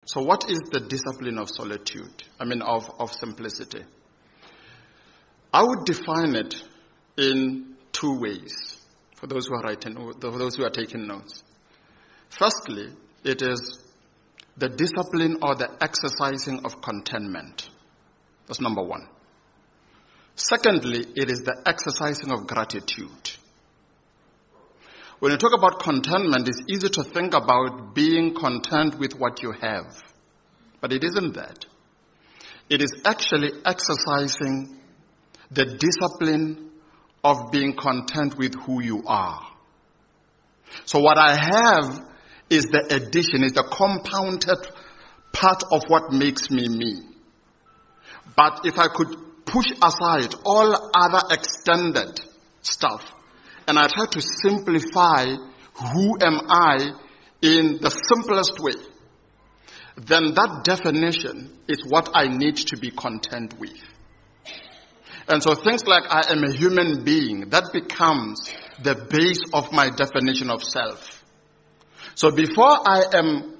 So what is the discipline of solitude? Of simplicity. I would define it in two ways for those who are taking notes. Firstly, it is the discipline or the exercising of contentment. That's number one. Secondly, it is the exercising of gratitude. When you talk about contentment, it's easy to think about being content with what you have. But it isn't that. It is actually exercising the discipline of being content with who you are. So what I have is the addition, is the compounded part of what makes me me. But if I could push aside all other extended stuff, and I try to simplify who am I in the simplest way, then that definition is what I need to be content with. And so things like I am a human being, that becomes the base of my definition of self. So before I am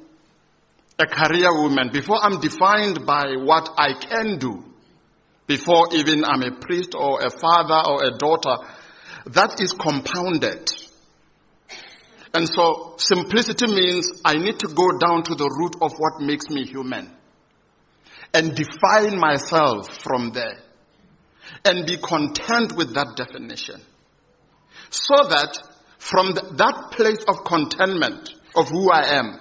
a career woman, before I'm defined by what I can do, before even I'm a priest or a father or a daughter, that is compounded. And so simplicity means I need to go down to the root of what makes me human and define myself from there and be content with that definition. So that from that place of contentment of who I am,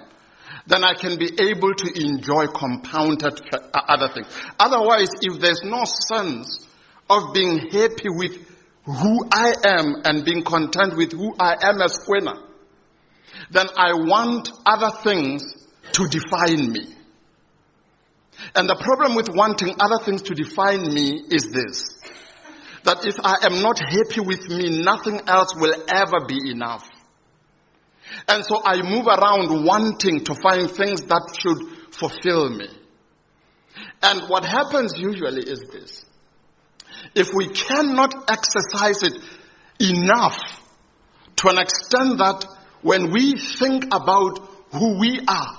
then I can be able to enjoy compounded other things. Otherwise, if there's no sense of being happy with who I am and being content with who I am as kwena, then I want other things to define me. And the problem with wanting other things to define me is this: that if I am not happy with me, nothing else will ever be enough. And so I move around wanting to find things that should fulfill me. And what happens usually is this: if we cannot exercise it enough to an extent that when we think about who we are,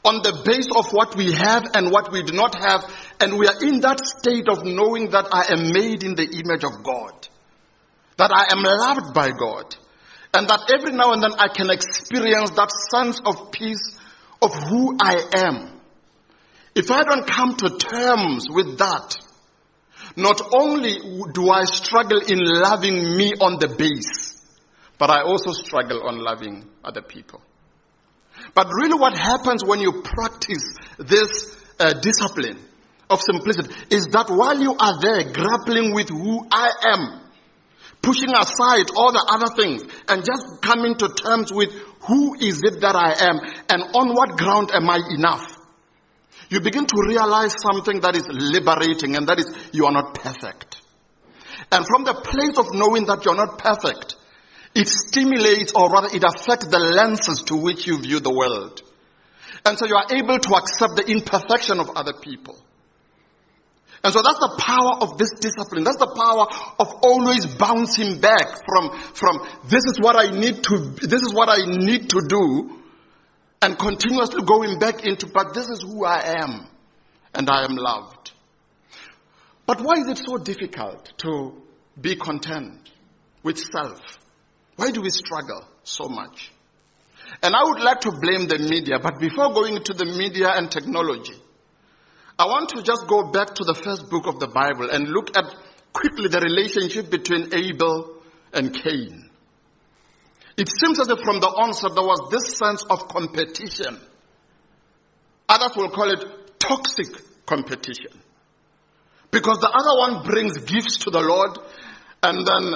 on the base of what we have and what we do not have, and we are in that state of knowing that I am made in the image of God, that I am loved by God, and that every now and then I can experience that sense of peace of who I am. If I don't come to terms with that, not only do I struggle in loving me on the base, but I also struggle on loving other people. But really what happens when you practice this discipline of simplicity is that while you are there grappling with who I am, pushing aside all the other things and just coming to terms with who is it that I am and on what ground am I enough, you begin to realize something that is liberating, and that is you are not perfect. And from the place of knowing that you're not perfect, it stimulates, or rather it affects the lenses to which you view the world. And so you are able to accept the imperfection of other people. And so that's the power of this discipline. That's the power of always bouncing back from this is what I need to do, and continuously going back into, but this is who I am, and I am loved. But why is it so difficult to be content with self? Why do we struggle so much? And I would like to blame the media, but before going into the media and technology, I want to just go back to the first book of the Bible and look at quickly the relationship between Abel and Cain. It seems as if from the onset there was this sense of competition. Others will call it toxic competition. Because the other one brings gifts to the Lord, and then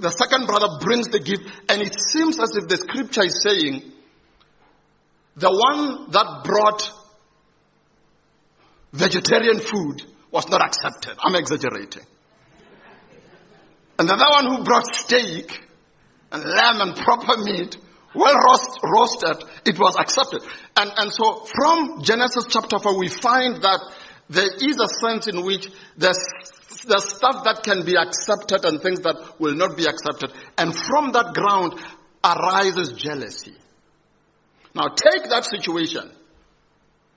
the second brother brings the gift, and it seems as if the scripture is saying the one that brought vegetarian food was not accepted. I'm exaggerating. And the other one who brought steak and lamb and proper meat, well roasted, it was accepted. And so from Genesis chapter 4, we find that there is a sense in which there's stuff that can be accepted and things that will not be accepted. And from that ground arises jealousy. Now take that situation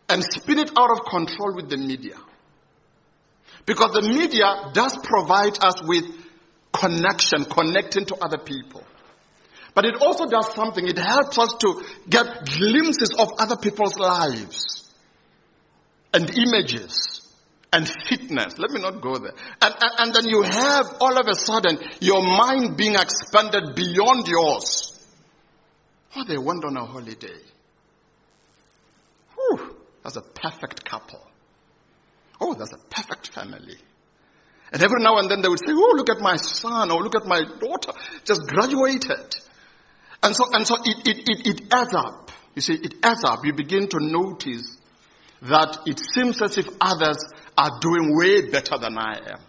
and spin it out of control with the media. Because the media does provide us with connecting to other people. But it also does something. It helps us to get glimpses of other people's lives and images and fitness. Let me not go there. And then you have all of a sudden your mind being expanded beyond yours. Oh, they went on a holiday. Whew, that's a perfect couple. Oh, that's a perfect family. And every now and then they would say, oh, look at my son, or look at my daughter, just graduated. And so it adds up. You see, it adds up. You begin to notice that it seems as if others are doing way better than I am.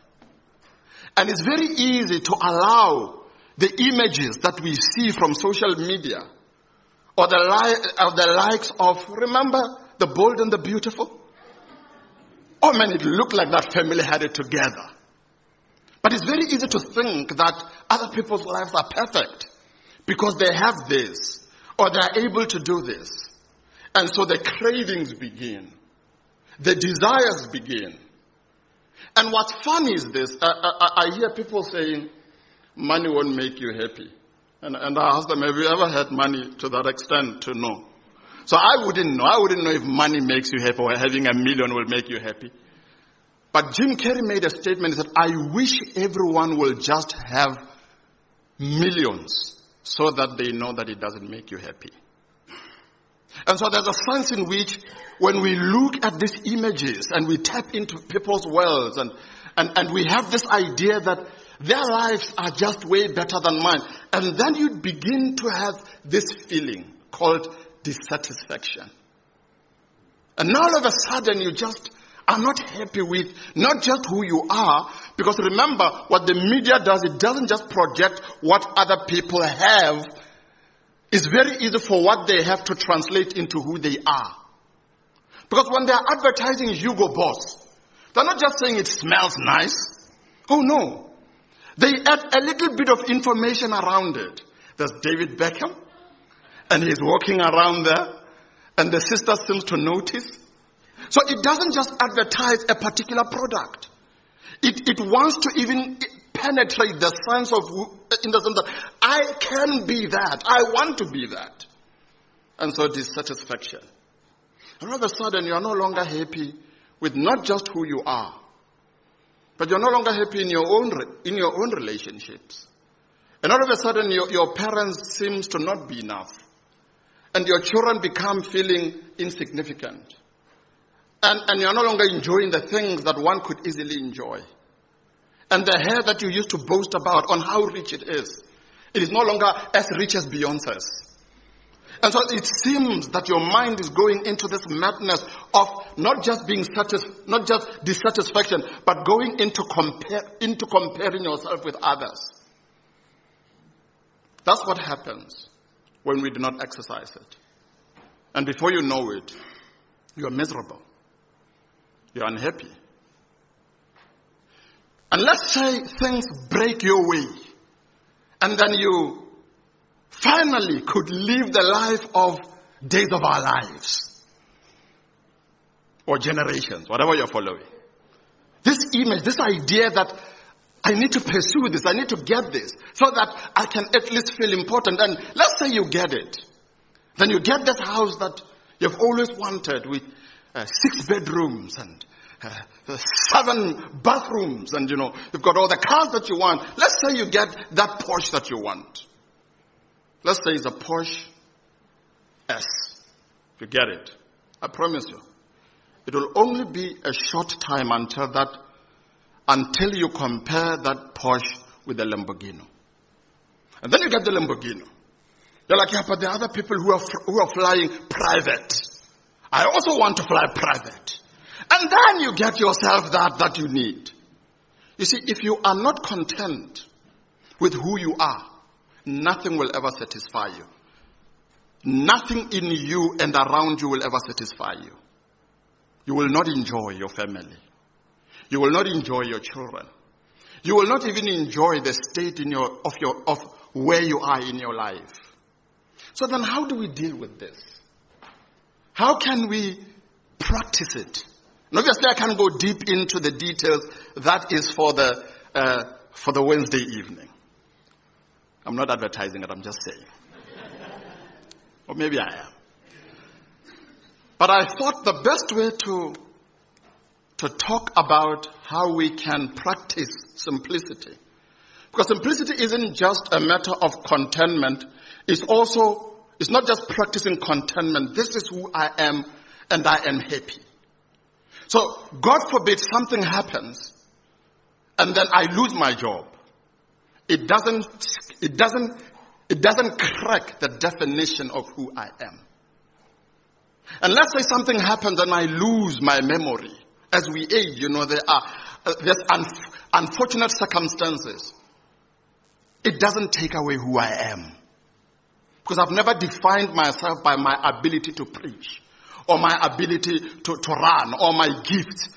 And it's very easy to allow the images that we see from social media or the likes of, remember, the bold and the beautiful? Oh man, it looked like that family had it together. But it's very easy to think that other people's lives are perfect because they have this or they are able to do this. And so the cravings begin. The desires begin. And what's funny is this. I hear people saying, money won't make you happy. And I ask them, have you ever had money to that extent to know? So I wouldn't know. I wouldn't know if money makes you happy or having $1 million will make you happy. But Jim Carrey made a statement. He said, I wish everyone will just have millions so that they know that it doesn't make you happy. And so there's a sense in which when we look at these images and we tap into people's worlds and we have this idea that their lives are just way better than mine. And then you begin to have this feeling called dissatisfaction. And now all of a sudden you just are not happy with not just who you are, because remember what the media does, it doesn't just project what other people have. It's very easy for what they have to translate into who they are. Because when they're advertising Hugo Boss, they're not just saying it smells nice. Oh no. They add a little bit of information around it. There's David Beckham, and he's walking around there, and the sister seems to notice. So it doesn't just advertise a particular product. It wants to even penetrate the sense of, in the sense that I can be that. I want to be that. And so dissatisfaction. And all of a sudden you are no longer happy with not just who you are, but you're no longer happy in your own relationships. And all of a sudden your parents seems to not be enough. And your children become feeling insignificant. And you're no longer enjoying the things that one could easily enjoy. And the hair that you used to boast about on how rich it is no longer as rich as Beyonce's. And so it seems that your mind is going into this madness of not just dissatisfaction, but going into comparing yourself with others. That's what happens when we do not exercise it. And before you know it, you are miserable. You're unhappy. And let's say things break your way, and then you finally could live the life of days of our lives, or generations, whatever you're following. This image, this idea that I need to pursue this, I need to get this, so that I can at least feel important. And let's say you get it. Then you get that house that you've always wanted with 6 bedrooms and 7 bathrooms, and you've got all the cars that you want. Let's say you get that Porsche that you want. Let's say it's a Porsche S. You get it. I promise you. It will only be a short time until you compare that Porsche with the Lamborghini. And then you get the Lamborghini. You're like, yeah, but there are other people who are flying private. I also want to fly private. And then you get yourself that you need. You see, if you are not content with who you are, nothing will ever satisfy you. Nothing in you and around you will ever satisfy you. You will not enjoy your family. You will not enjoy your children. You will not even enjoy the state of where you are in your life. So then how do we deal with this? How can we practice it? And obviously, I can't go deep into the details. That is for the Wednesday evening. I'm not advertising it, I'm just saying. Or maybe I am. But I thought the best way to talk about how we can practice simplicity. Because simplicity isn't just a matter of contentment. It's not just practicing contentment. This is who I am, and I am happy. So, God forbid something happens, and then I lose my job. It doesn't crack the definition of who I am. And let's say something happens and I lose my memory. As we age, there's unfortunate circumstances. It doesn't take away who I am. Because I've never defined myself by my ability to preach, or my ability to run, or my gifts.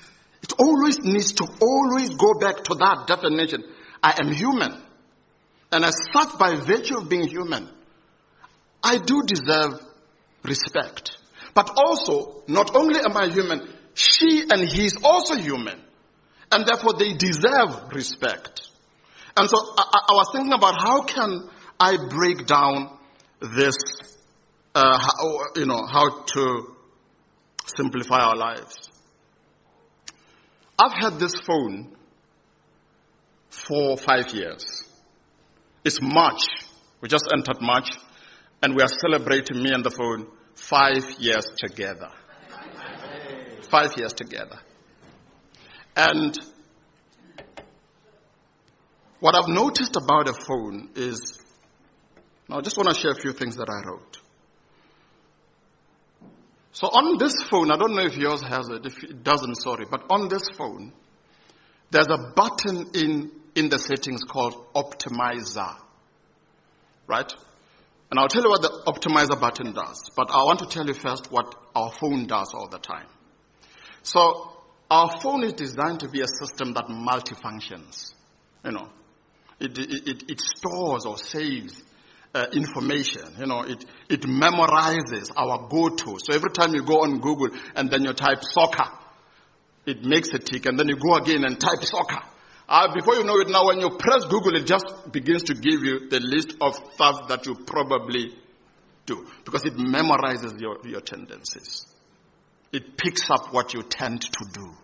It always needs to go back to that definition. I am human. And as such, by virtue of being human, I do deserve respect. But also, not only am I human, she and he is also human. And therefore, they deserve respect. And so, I was thinking about how can I break down this, how to simplify our lives. I've had this phone for 5 years. It's March. We just entered March, and we are celebrating, me and the phone, 5 years together. 5 years together. And what I've noticed about a phone is, now I just want to share a few things that I wrote. So on this phone, I don't know if yours has it, if it doesn't, sorry, but on this phone, there's a button in the settings called Optimizer, right? And I'll tell you what the Optimizer button does, but I want to tell you first what our phone does all the time. So our phone is designed to be a system that multifunctions. It stores or saves information. It memorizes our go-to. So every time you go on Google and then you type soccer, it makes a tick, and then you go again and type soccer. Before you know it, now when you press Google, it just begins to give you the list of stuff that you probably do, because it memorizes your tendencies. It picks up what you tend to do.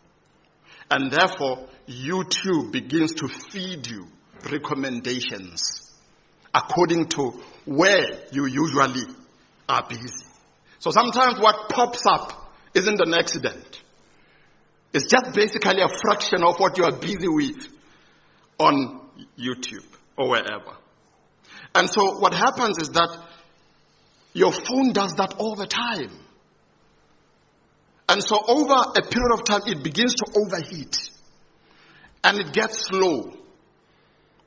And therefore, YouTube begins to feed you recommendations according to where you usually are busy. So sometimes what pops up isn't an accident. It's just basically a fraction of what you are busy with on YouTube or wherever. And so what happens is that your phone does that all the time. And so over a period of time, it begins to overheat. And it gets slow.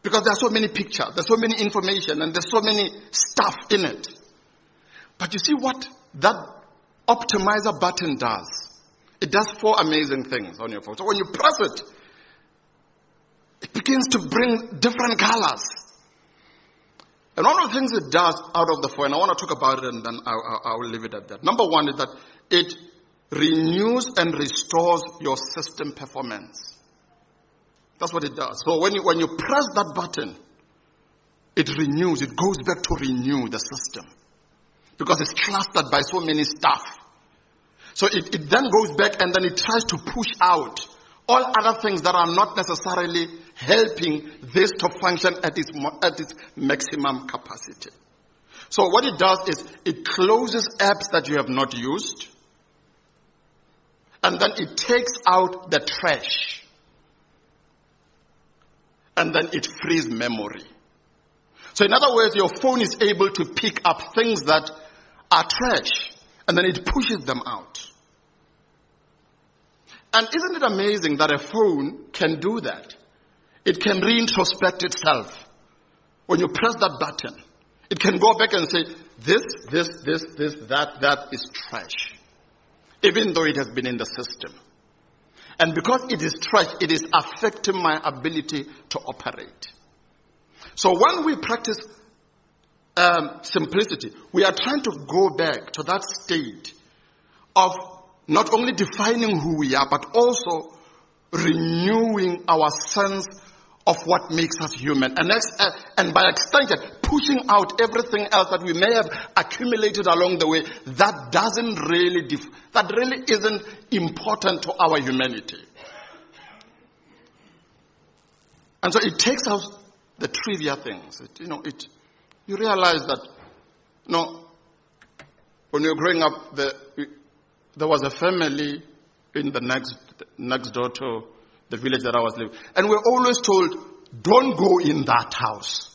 Because there are so many pictures, there's so many information, and there's so many stuff in it. But you see what that Optimizer button does? It does 4 amazing things on your phone. So when you press it, it begins to bring different colors. And one of the things it does out of the phone, I want to talk about it and then I will leave it at that. Number 1 is that it renews and restores your system performance. That's what it does. So when you press that button, it renews. It goes back to renew the system. Because it's clustered by so many stuff. So it then goes back and then it tries to push out all other things that are not necessarily helping this to function at its maximum capacity. So what it does is it closes apps that you have not used. And then it takes out the trash. And then it frees memory. So in other words, your phone is able to pick up things that are trash. And then it pushes them out. And isn't it amazing that a phone can do that? It can reintrospect itself. When you press that button, it can go back and say, this, that is trash. Even though it has been in the system. And because it is trash, it is affecting my ability to operate. So when we practice simplicity, we are trying to go back to that state of not only defining who we are, but also renewing our sense of what makes us human. And by extension, pushing out everything else that we may have accumulated along the way that really isn't important to our humanity. And so it takes out the trivia things. You realize that, when you're growing up, there was a family in the next door to the village that I was living. And we're always told, don't go in that house.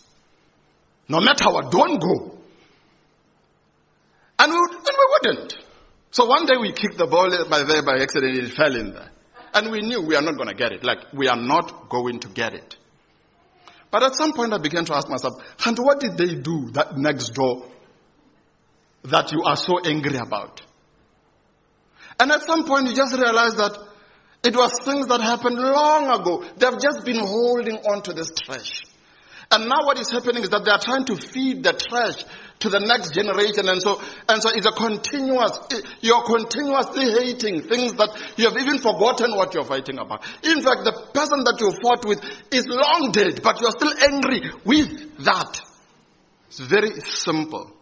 No matter what, don't go. And we wouldn't. So one day we kicked the ball by accident, it fell in there. And we knew we are not going to get it. Like, we are not going to get it. But at some point I began to ask myself, and what did they do that next door that you are so angry about? And at some point you just realize that it was things that happened long ago. They've just been holding on to this trash. And now what is happening is that they are trying to feed the trash to the next generation. And so it's you're continuously hating things that you have even forgotten what you're fighting about. In fact, the person that you fought with is long dead, but you're still angry with that. It's very simple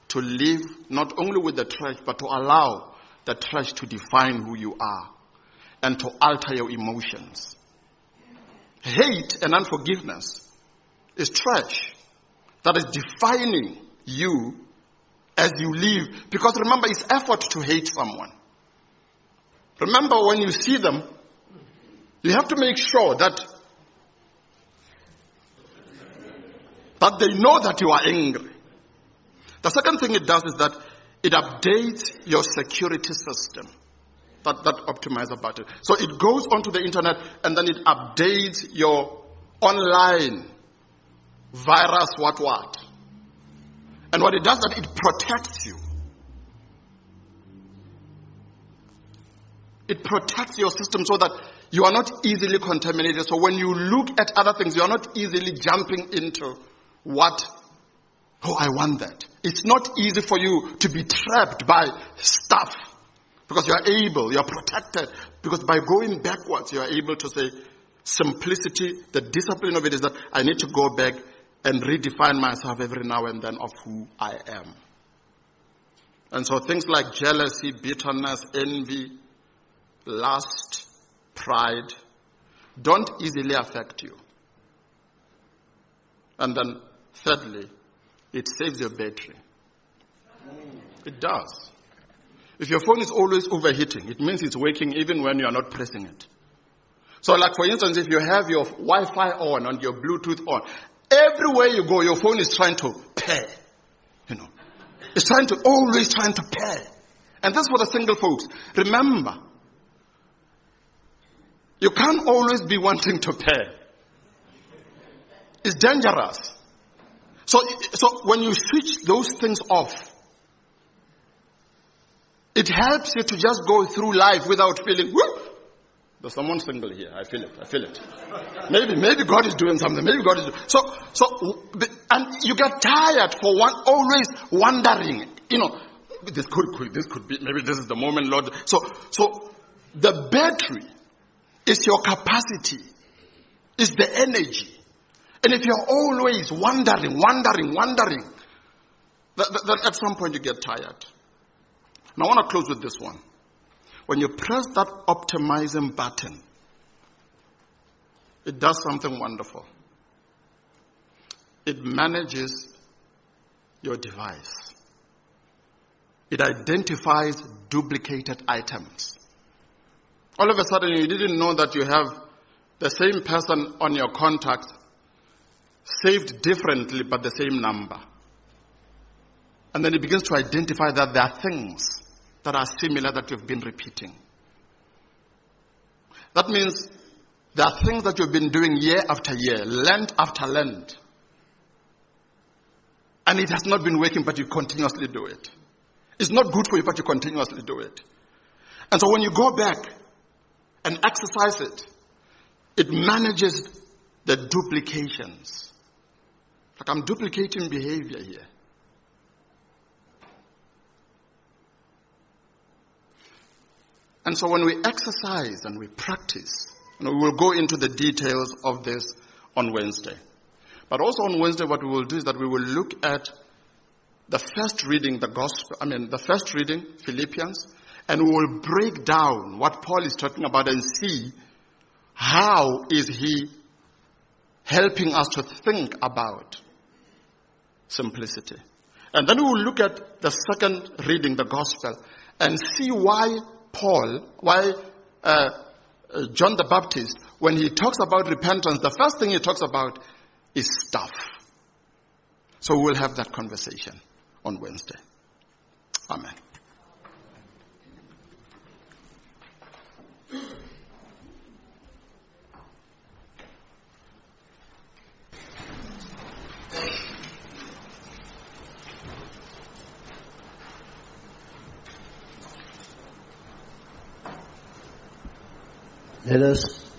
to live not only with the trash, but to allow the trash to define who you are and to alter your emotions. Hate and unforgiveness is trash that is defining you as you live. Because remember, it's effort to hate someone. Remember, when you see them, you have to make sure that they know that you are angry. The second thing it does is that it updates your security system. That optimizer button. So it goes onto the internet and then it updates your online virus what. And what it does is that it protects you. It protects your system so that you are not easily contaminated. So when you look at other things, you are not easily jumping into I want that. It's not easy for you to be trapped by stuff. Because you are protected. Because by going backwards, you are able to say, simplicity, the discipline of it is that I need to go back and redefine myself every now and then of who I am. And so things like jealousy, bitterness, envy, lust, pride, don't easily affect you. And then, thirdly, it saves your battery. It does. If your phone is always overheating, it means it's working even when you are not pressing it. So like for instance, if you have your Wi-Fi on and your Bluetooth on, everywhere you go, your phone is trying to pair. It's always trying to pair. And that's for the single folks. Remember, you can't always be wanting to pair. It's dangerous. So when you switch those things off, it helps you to just go through life without feeling, whoo, there's someone single here. I feel it. Maybe God is doing something. Maybe God is doing. And you get tired for always wondering, this could be, maybe this is the moment, Lord. So the battery is your capacity, is the energy. And if you're always wondering, then at some point you get tired. And I want to close with this one. When you press that optimizing button, it does something wonderful. It manages your device. It identifies duplicated items. All of a sudden, you didn't know that you have the same person on your contacts saved differently but the same number. And then it begins to identify that there are things that are similar that you've been repeating. That means there are things that you've been doing year after year, Lent after Lent. And it has not been working, but you continuously do it. It's not good for you, but you continuously do it. And so when you go back and exercise it, it manages the duplications. Like I'm duplicating behavior here. And so when we exercise and we practice, we will go into the details of this on Wednesday. But also on Wednesday, what we will do is that we will look at the first reading, the first reading, Philippians, and we will break down what Paul is talking about and see how is he helping us to think about simplicity. And then we will look at the second reading, the gospel, and see why John the Baptist, when he talks about repentance, the first thing he talks about is stuff. So we'll have that conversation on Wednesday. Amen. Let us